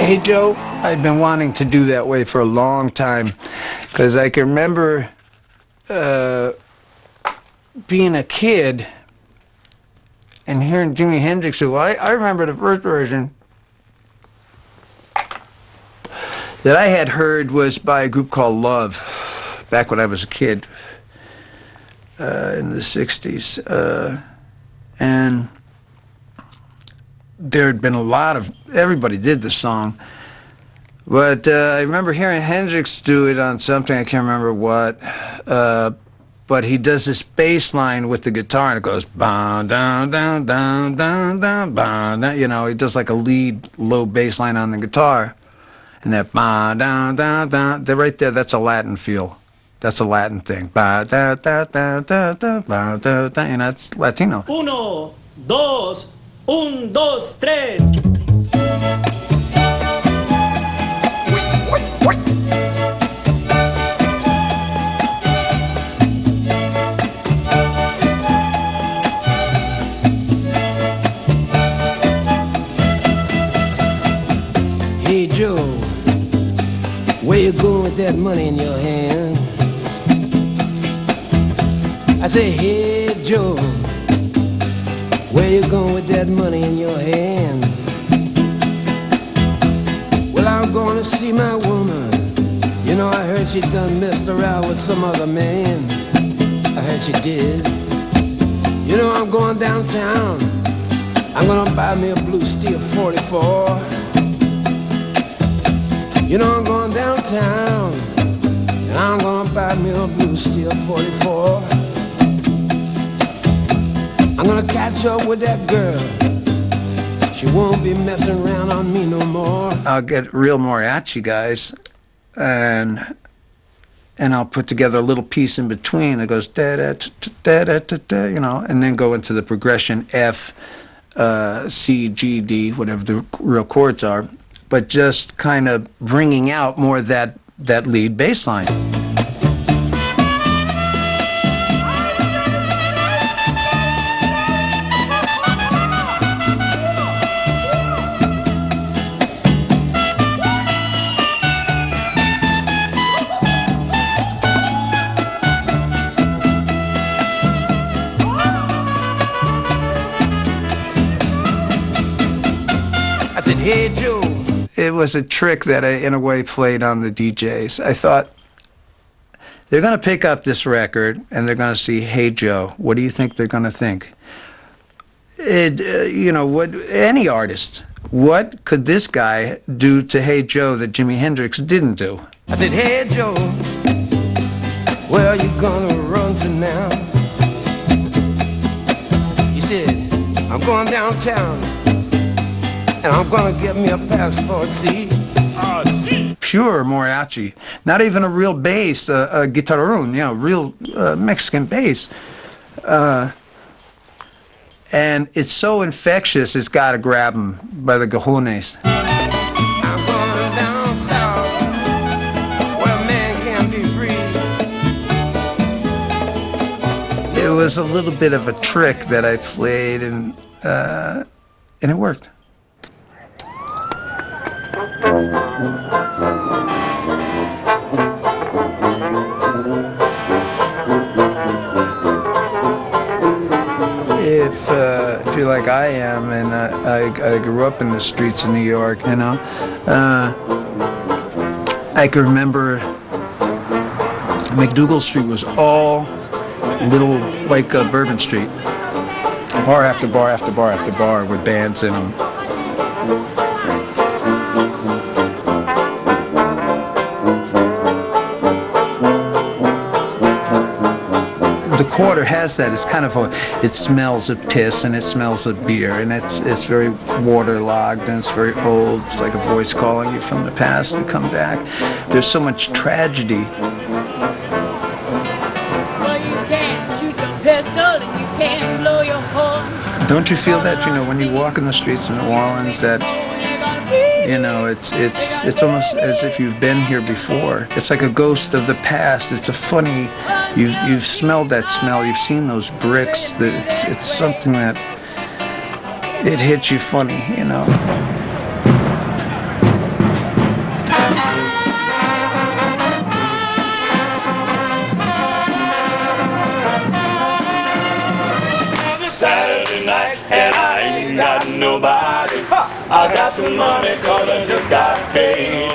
Hey Joe, I've been wanting to do that way for a long time because I can remember being a kid and hearing Jimi Hendrix do. I remember the first version that I had heard was by a group called Love back when I was a kid in the 60s. And there had been a lot of, everybody did the song. But I remember hearing Hendrix do it on something, I can't remember what. But he does this bass line with the guitar and it goes, down, down, down, down, down, down. You know, he does like a lead low bass line on the guitar. And that down, down, down, right there, that's a Latin feel. That's a Latin thing. Da, da, da, da, da, da, da, da, you know, it's Latino. Uno, dos, un, dos, tres. Hey Joe, where you going with that money in your hand? I say, hey Joe, where you going with that money in your hand? Well, I'm going to see my woman. You know, I heard she done messed around with some other man. I heard she did. You know, I'm going downtown. I'm gonna buy me a blue steel 44. You know, I'm going downtown, and I'm gonna buy me a blue steel 44. I'm gonna catch up with that girl. She won't be messing around on me no more. I'll get real mariachi guys, and I'll put together a little piece in between that goes da da da da da da, you know, and then go into the progression F, C, G, D, whatever the real chords are. But just kind of bringing out more of that lead bass line. I said, hey Joe. It was a trick that I, in a way, played on the DJs. I thought, they're going to pick up this record, and they're going to see, hey, Joe, what do you think they're going to think? You know, what any artist, what could this guy do to Hey Joe that Jimi Hendrix didn't do? I said, hey Joe, where are you going to run to now? He said, I'm going downtown. And I'm gonna get me a passport, see? See. Pure mariachi, not even a real bass, a guitarrón, you know, real Mexican bass. And it's so infectious, it's gotta grab him by the cojones. I'm going down south, where a man can be free. It was a little bit of a trick that I played, and it worked. If you're like I am, and I grew up in the streets of New York, you know, I can remember McDougal Street was all little, like Bourbon Street, bar after bar after bar after bar with bands in them. The Quarter has that. It's kind of it smells of piss and it smells of beer, and it's very waterlogged and it's very old. It's like a voice calling you from the past to come back. There's so much tragedy. Well, you can't shoot your pistol and you can't blow your horn. Don't you feel that, you know, when you walk in the streets of New Orleans, that, you know, it's almost as if you've been here before. It's like a ghost of the past. It's a funny, you've smelled that smell, you've seen those bricks. It's something that, it hits you funny, you know. I got some money 'cause I just got paid.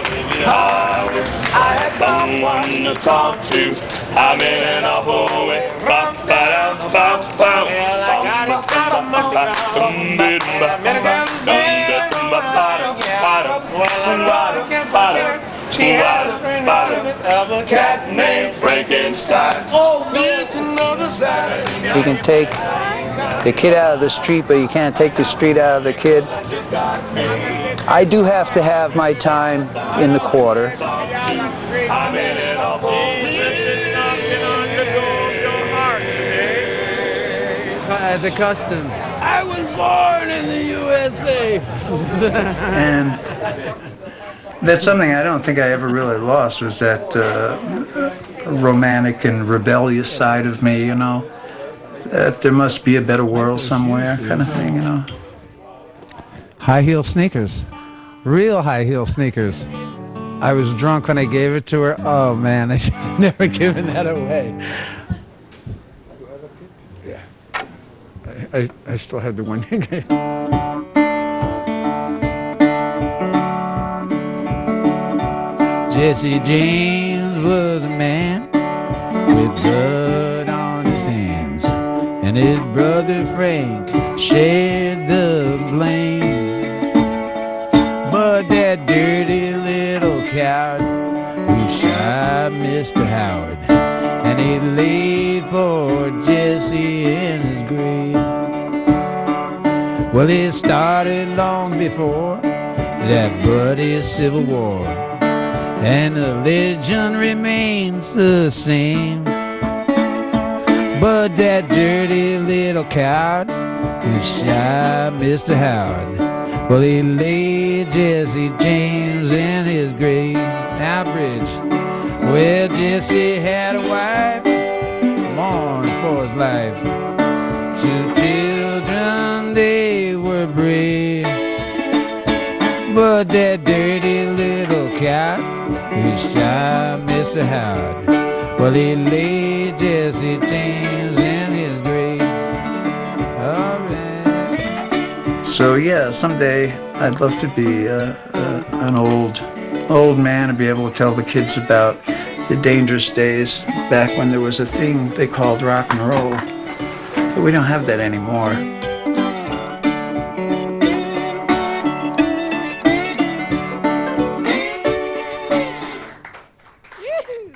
I wish I had someone to talk to. I'm in an awful way. Well, I got it out of my mouth. Well, I can't forget her. She had a friend of a cat named Frankenstein. Oh, it's another Saturday. You can take the kid out of the street, but you can't take the street out of the kid. I do have to have my time in the quarter. I'm in an awful way. Knocking on the door of your heart today. At the customs. I was born in the USA. And that's something I don't think I ever really lost, was that romantic and rebellious side of me, you know. That there must be a better world somewhere, kind of thing, you know. High heel sneakers. Real high heel sneakers. I was drunk when I gave it to her. Oh man, I should have never given that away. Yeah. I still have the one you gave. Jesse James was a man with blood on his hands, and his brother Frank shared the blame. But that dirty little coward who shot Mr. Howard, and he laid for Jesse in his grave. Well, it started long before that bloody Civil War, and the legend remains the same. But that dirty little coward who shot Mr. Howard, well, he laid Jesse James in his grave. Now, bridge. Well, Jesse had a wife, mourned for his life. 2 children, they were brave. But that dirty little coward who shot Mr. Howard, well, he laid Jesse James in his grave. All right. So yeah, someday I'd love to be an old man and be able to tell the kids about the dangerous days back when there was a thing they called rock and roll. But we don't have that anymore. Yoo-hoo.